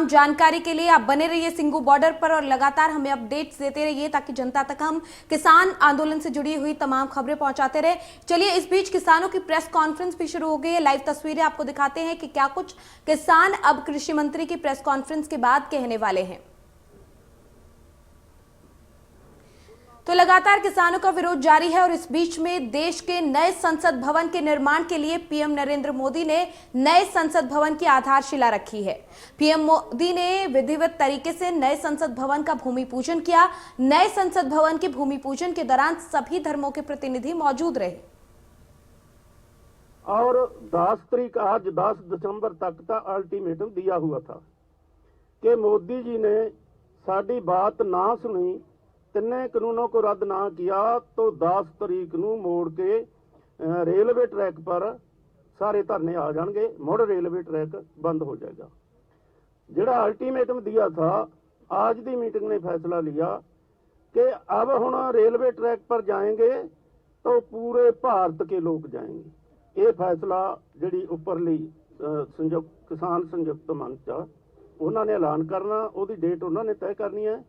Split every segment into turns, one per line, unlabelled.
तमाम जानकारी के लिए आप बने रहिए सिंगू बॉर्डर पर और लगातार हमें अपडेट्स देते रहिए ताकि जनता तक हम किसान आंदोलन से जुड़ी हुई तमाम खबरें पहुंचाते रहे। चलिए, इस बीच किसानों की प्रेस कॉन्फ्रेंस भी शुरू हो गई है। लाइव तस्वीरें आपको दिखाते हैं कि क्या कुछ किसान अब कृषि मंत्री की प्रेस कॉन्फ्रेंस के बाद कहने वाले हैं। तो लगातार किसानों का विरोध जारी है और इस बीच में देश के नए संसद भवन के निर्माण के लिए पीएम नरेंद्र मोदी ने नए संसद भवन की आधारशिला रखी है। पीएम मोदी ने विधिवत तरीके से नए संसद भवन का भूमि पूजन किया। नए संसद भवन के भूमि पूजन के दौरान सभी धर्मों के प्रतिनिधि मौजूद रहे
और 10 तारीख आज 10 दिसंबर तक का अल्टीमेटम दिया हुआ था कि मोदी जी ने साड़ी बात ना सुनी, तिने कानूनों को रद्द ना किया तो 10 तारीख नूं मोड़ के रेलवे ट्रैक पर सारे धरने आ जाएंगे, मुड़ रेलवे ट्रैक बंद हो जाएगा। जिहड़ा अल्टीमेटम दिया था, आज की मीटिंग ने फैसला लिया कि अब हुण रेलवे ट्रैक पर जाएंगे तो पूरे भारत के लोग जाएंगे। ये फैसला जिहड़ी उपरली संयुक्त किसान संयुक्त मंच आ उन्होंने ऐलान करना, उसकी डेट उन्होंने तय करनी है।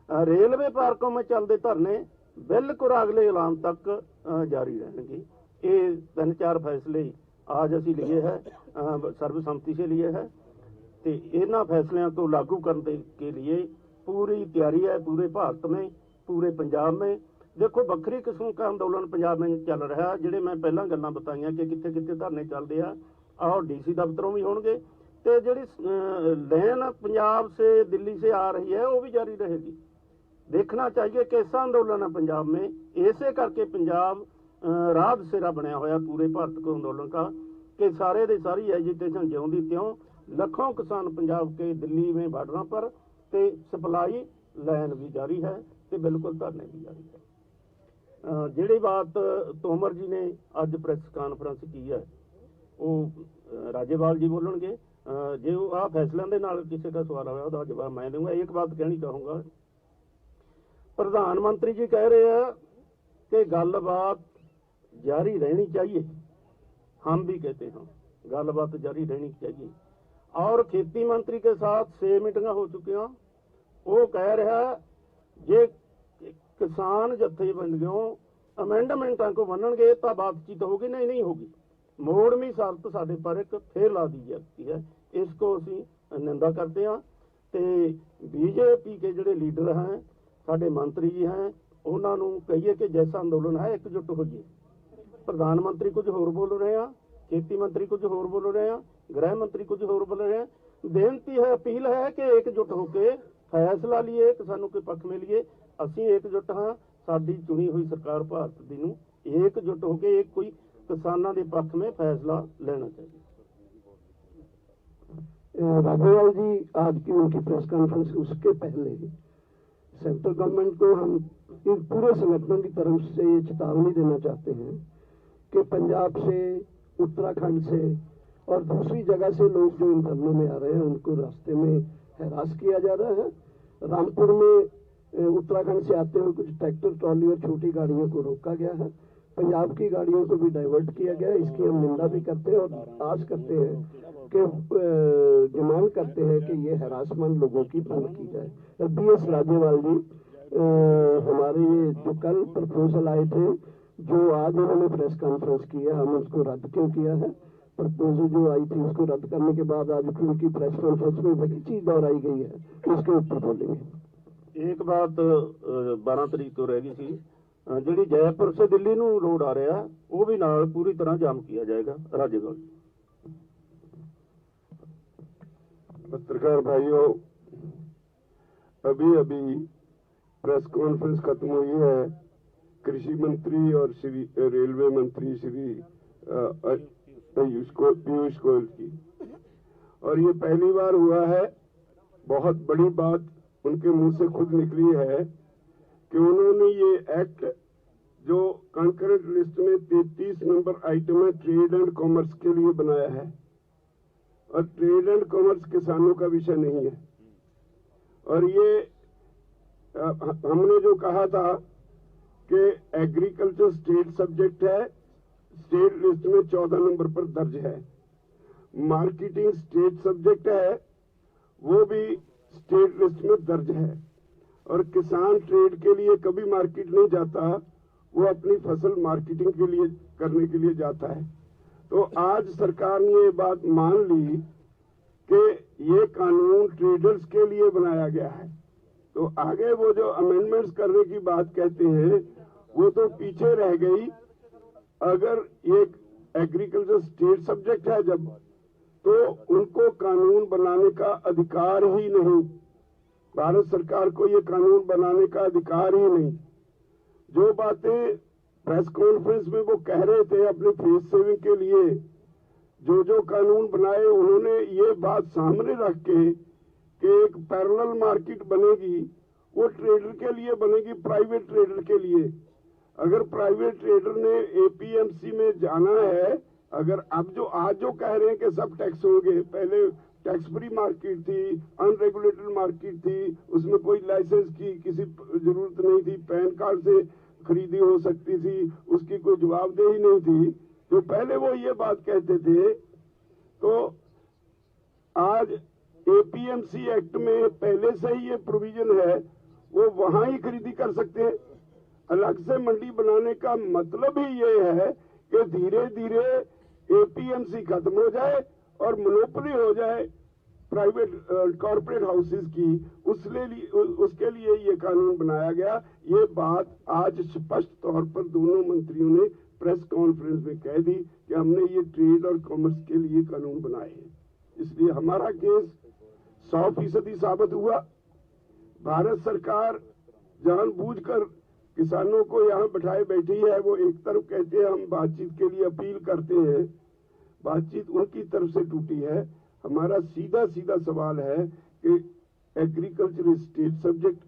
रेलवे पार्कों में चलते धरने बिल्कुल अगले ऐलान तक जारी रहेंगे। ये 3-4 फैसले आज असी लिए है, सर्वसम्मति से लिए है। तो इन्होंने फैसलों को लागू करने के लिए पूरी तैयारी है पूरे भारत में, पूरे पंजाब में। देखो, बखरी किस्म का आंदोलन पंजाब में चल रहा है। जिहड़े मैं पहला गल्लां बताइयां कि कित्थे कित्थे धरने चलते हैं और डीसी दफ्तरों भी होणगे ते जिहड़ी लैन पंजाब से दिल्ली से आ रही है वो भी जारी रहेगी। देखना चाहिए कैसा आंदोलन है पंजाब में। ऐसे करके पंजाब राह सेरा बनया होया पूरे भारत को आंदोलन का कि सारे दी सारी एजिटेशन ज्यों दी त्यों लाखों किसान पंजाब के दिल्ली में बॉर्डर पर ते सप्लाई लाइन भी जारी है ते बिल्कुल धरने भी जारी है। जिहड़ी बात तोमर जी ने अज प्रेस कॉन्फ्रेंस की है वो राज्यपाल जी बोलणगे। जो आ फैसलों के नाल किसी का सवाल होया उसका जवाब मैं दूंगा। एक बात कहनी चाहूँगा, प्रधानमंत्री जी कह रहे हैं कि गलबात जारी रहनी चाहिए। हम भी कहते हैं गलबात जारी रहनी चाहिए। और खेती मंत्री के साथ 6 मीटिंग हो चुकी हैं। वो कह रहा है जे किसान जथेबंदियों अमेंडमेंटा को मनणगे तो बातचीत होगी, नहीं होगी। मोड़वी शर्त साडे पर एक फिर ला दी जाती है, इसको असी निंदा करते हैं। तो बीजेपी के जोड़े लीडर हैं, साडे मंत्री जी हैं, उन्होंने कहिए कि जैसा अंदोलन है एकजुट होइए। प्रधानमंत्री कुछ होर बोल रहे हैं, खेती मंत्री कुछ होर बोल रहे हैं, गृह मंत्री कुछ होर बोल रहे हैं। बेनती है, अपील है कि एकजुट होकर फैसला लिए, किसानों के पक्ष में लिए। असी एकजुट हाँ, साडी चुनी हुई सरकार भारत दी नूं एकजुट होकर एक कोई किसानों के पक्ष में फैसला लेना चाहिए।
राघवलाल जी आज की उनकी प्रेस कॉन्फ्रेंस, उसके पहले सेंट्रल गवर्नमेंट को हम इस पूरे संगठन की तरफ से ये चेतावनी देना चाहते हैं कि पंजाब से, उत्तराखंड से और दूसरी जगह से लोग जो इन धरनों में आ रहे हैं उनको रास्ते में हरास किया जा रहा है। रामपुर में उत्तराखंड से आते हुए कुछ ट्रैक्टर ट्रॉली और छोटी गाड़ियों को रोका गया है। पंजाब की गाड़ियों को भी डाइवर्ट किया गया है। इसकी हम निंदा भी करते हैं और आश करते हैं कि डिमांड करते हैं कि ये हरासमेंट लोगों की बंद की जाए। BS राजेवाल जी, हमारे ये जो कल प्रपोजल आए थे, जो आज उन्होंने प्रेस कॉन्फ्रेंस की है, हम उसको रद्द क्यों किया है? प्रपोजल जो आई थी उसको रद्द करने के बाद आज उनकी प्रेस कॉन्फ्रेंस में वही चीज दोहराई गई है, उसके ऊपर बोलेंगे।
एक बात 12 तारीख को रह गई थी, जी जयपुर से दिल्ली नूं रोड आ रहा है वो भी नाल पूरी तरह जाम किया जाएगा। राज्यपाल
पत्रकार भाइयों, अभी प्रेस कॉन्फ्रेंस खत्म हुई है। कृषि मंत्री और श्री रेलवे मंत्री श्री पीयूष गोयल की, और ये पहली बार हुआ है, बहुत बड़ी बात उनके मुंह से खुद निकली है कि उन्होंने ये एक्ट जो कंकरेंट लिस्ट में 33 नंबर आइटम है ट्रेड एंड कॉमर्स के लिए बनाया है, और ट्रेड एंड कॉमर्स किसानों का विषय नहीं है। और ये हमने जो कहा था कि एग्रीकल्चर स्टेट सब्जेक्ट है, स्टेट लिस्ट में 14 नंबर पर दर्ज है। मार्केटिंग स्टेट सब्जेक्ट है, वो भी स्टेट लिस्ट में दर्ज है। और किसान ट्रेड के लिए कभी मार्केट नहीं जाता, वो अपनी फसल मार्केटिंग के लिए करने के लिए जाता है। तो आज सरकार ने ये बात मान ली कि ये कानून ट्रेडर्स के लिए बनाया गया है। तो आगे वो जो अमेंडमेंट्स करने की बात कहते हैं वो तो पीछे रह गई। अगर ये एग्रीकल्चर स्टेट सब्जेक्ट है जब, तो उनको कानून बनाने का अधिकार ही नहीं, भारत सरकार को ये कानून बनाने का अधिकार ही नहीं। जो बातें प्रेस कॉन्फ्रेंस में वो कह रहे थे अपने फेस सेविंग के लिए, जो कानून बनाए उन्होंने ये बात सामने रख के कि एक पैरेलल मार्केट बनेगी, वो ट्रेडर के लिए बनेगी, प्राइवेट ट्रेडर के लिए। अगर प्राइवेट ट्रेडर ने एपीएमसी में जाना है, अगर अब जो आज जो कह रहे हैं कि सब टैक्स होंगे, पहले टैक्स फ्री मार्केट थी, अनरेगुलेटेड मार्केट थी, उसमें कोई लाइसेंस की किसी जरूरत नहीं थी, पैन कार्ड से खरीदी हो सकती थी, उसकी कोई जवाबदेही नहीं थी। जो पहले वो ये बात कहते थे, तो आज एपीएमसी एक्ट में पहले से ही ये प्रोविजन है, वो वहां ही खरीदी कर सकते हैं। अलग से मंडी बनाने का मतलब ही ये है कि धीरे धीरे एपीएमसी खत्म हो जाए और मोनोपोली हो जाए प्राइवेट कॉर्पोरेट हाउसेस की। उसके लिए ये कानून बनाया गया। ये बात आज स्पष्ट तौर पर दोनों मंत्रियों ने प्रेस कॉन्फ्रेंस में कह दी कि हमने ये ट्रेड और कॉमर्स के लिए कानून बनाए हैं। इसलिए हमारा केस 100% साबित हुआ। भारत सरकार जानबूझकर किसानों को यहाँ बैठाए बैठी है। वो एक तरफ कहते हैं हम बातचीत के लिए अपील करते हैं, बातचीत उनकी तरफ से टूटी है। हमारा सीधा सीधा सवाल है कि agriculture state subject,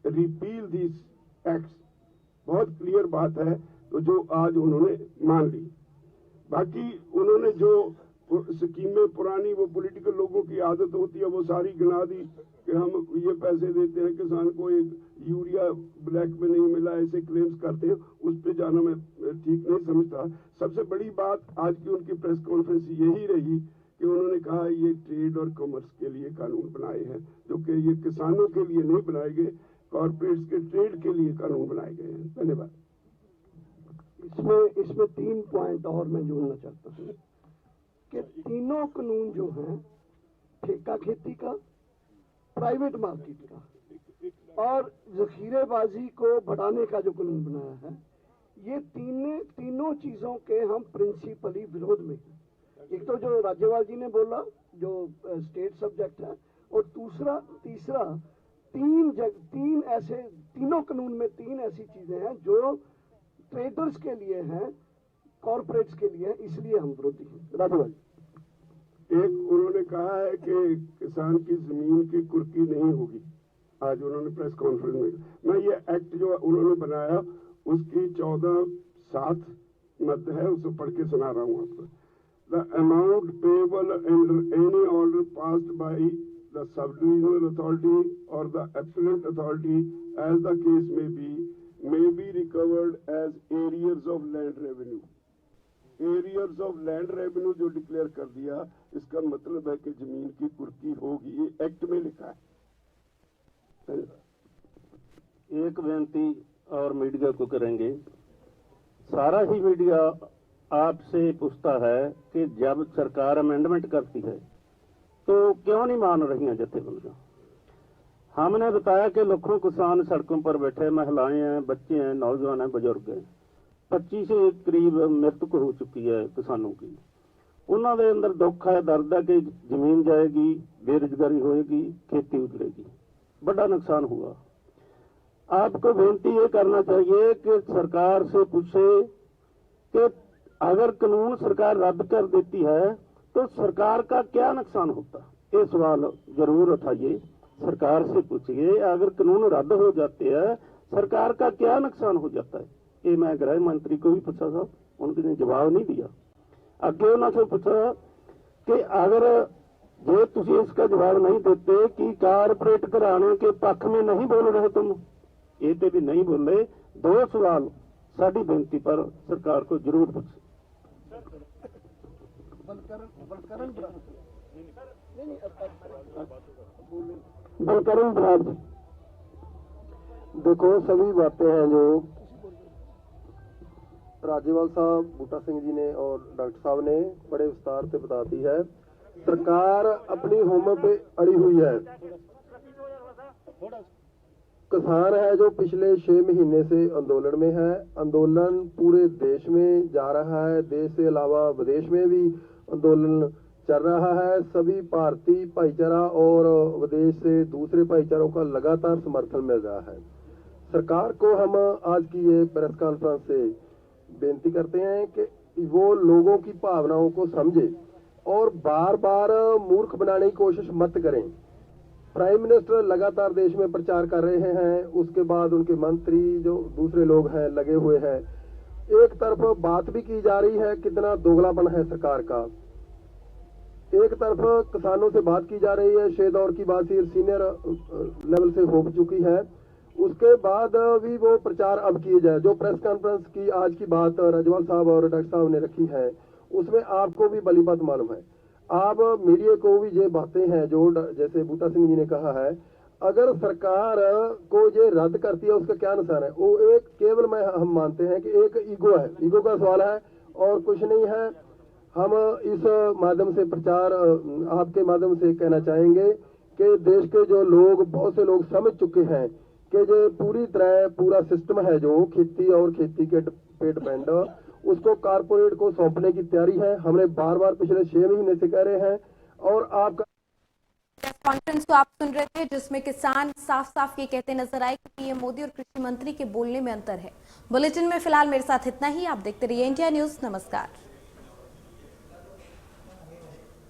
repeal this acts, बहुत क्लियर बात है। तो जो आज उन्होंने मान ली, बाकी उन्होंने जो स्कीमें पुरानी, वो पॉलिटिकल लोगों की आदत होती है, वो सारी गिना दी कि हम ये पैसे देते हैं किसान को, एक यूरिया ब्लैक में नहीं मिला, ऐसे क्लेम्स करते हैं। उस पे जाना मैं ठीक नहीं समझता। सबसे बड़ी बात आज की उनकी प्रेस कॉन्फ्रेंस यही रही कि उन्होंने कहा ये ट्रेड और कॉमर्स के लिए कानून बनाए हैं, जो कि ये किसानों के लिए नहीं बनाए गए, कॉर्पोरेट्स के ट्रेड के लिए कानून बनाए गए हैं। धन्यवाद।
इसमें 3 पॉइंट और मैं जोड़ना चाहता हूँ कि तीनों कानून जो हैं, ठेका खेती का, प्राइवेट मार्केट का और जखीरेबाजी को बढ़ाने का जो कानून बनाया है, ये तीनों चीजों के हम प्रिंसिपली विरोध में हैं। एक तो जो राज्यपाल जी ने बोला जो स्टेट सब्जेक्ट है, और तीसरा तीनों कानून में 3 ऐसी चीजें हैं जो ट्रेडर्स के लिए हैं, कॉर्पोरेट्स के लिए हैं, इसलिए हम विरोधी हैं। राज्यपाल जी,
एक उन्होंने कहा है कि किसान की जमीन की कुर्की नहीं होगी। आज उन्होंने प्रेस कॉन्फ्रेंस में, मैं ये एक्ट जो उन्होंने बनाया उसकी 14(7) मत है, उसको पढ़ के सुना रहा हूँ आपको। The amount payable under any order passed by the subdivisional authority or the appellate authority, as the case may be recovered as arrears of land revenue. Arrears of land revenue जो डिक्लेयर कर दिया, इसका मतलब है कि जमीन की कुर्की होगी। ये एक्ट में लिखा है।
एक बेनती और मीडिया को करेंगे, सारा ही मीडिया आपसे पूछता है कि जब सरकार अमेंडमेंट करती है तो क्यों नहीं मान रही हैं जथेबंदियां। हमने बताया कि लाखों किसान सड़कों पर बैठे, महिलाएं हैं, बच्चे हैं, नौजवान हैं, बुजुर्ग हैं। 25 के करीब मृतक हो चुकी है किसानों की। उन्होंने अंदर दुख है, दर्द है कि जमीन जाएगी, बेरोजगारी होएगी, खेती उजड़ेगी, बड़ा नुकसान हुआ। आपको बेनती ये करना चाहिए कि सरकार से पूछे कि अगर कानून सरकार रद्द कर देती है तो सरकार का क्या नुकसान होता है। ये सवाल जरूर उठाइए, सरकार से पूछिए अगर कानून रद्द हो जाते हैं सरकार का क्या नुकसान हो जाता है। ये मैं गृह मंत्री को भी पूछा था, उन्होंने जवाब नहीं दिया। अगे उन्होंने पूछा कि अगर जे तुम इसका जवाब नहीं देते कि कारपोरेट घराने के पक्ष में नहीं बोल रहे तुम, ये तो भी नहीं बोले। 2 सवाल साड़ी बेनती पर सरकार को जरूर पूछे।
बलकरण बराड़। देखो, सभी बातें हैं जो राज्यपाल साहब बूटा सिंह जी ने और डॉक्टर साहब ने बड़े विस्तार से बता दी है। सरकार अपनी होम पे अड़ी हुई है। किसान है जो पिछले 6 महीने से आंदोलन में है। आंदोलन पूरे देश में जा रहा है, देश से अलावा विदेश में भी आंदोलन चल रहा है। सभी भारतीय भाईचारा और विदेश से दूसरे भाईचारों का लगातार समर्थन मिल रहा है। सरकार को हम आज की ये प्रेस कॉन्फ्रेंस से बेनती करते हैं कि वो लोगों की भावनाओं को समझे और बार बार मूर्ख बनाने की कोशिश मत करें। प्राइम मिनिस्टर लगातार देश में प्रचार कर रहे हैं, उसके बाद उनके मंत्री जो दूसरे लोग हैं लगे हुए हैं। एक तरफ बात भी की जा रही है, कितना दोगलापन है सरकार का। एक तरफ किसानों से बात की जा रही है, 6 दौर की बात सीनियर लेवल से हो चुकी है, उसके बाद भी वो प्रचार अब किए जाए। जो प्रेस कॉन्फ्रेंस की आज की बात राज्यपाल साहब और डॉक्टर साहब ने रखी है, उसमें आपको भी भली बात मालूम है। आप मीडिया को भी ये बातें हैं जो जैसे बूटा सिंह जी ने कहा है, अगर सरकार को ये रद्द करती है उसका क्या नुकसान है? वो एक केवल हम मानते हैं कि एक ईगो है, ईगो का सवाल है और कुछ नहीं है। हम इस माध्यम से प्रचार आपके माध्यम से कहना चाहेंगे कि देश के जो लोग, बहुत से लोग समझ चुके हैं कि जो पूरी तरह पूरा सिस्टम है जो खेती और खेती के पे डिपेंड, उसको कारपोरेट को सौंपने की तैयारी है। हमने बार बार पिछले 6 महीने से कह रहे हैं। और आपका
प्रेस कॉन्फ्रेंस को आप सुन रहे थे, जिसमें किसान साफ साफ ये कहते नजर आए कि पीएम मोदी और कृषि मंत्री के बोलने में अंतर है। बुलेटिन में फिलहाल मेरे साथ इतना ही। आप देखते रहिए इंडिया न्यूज। नमस्कार।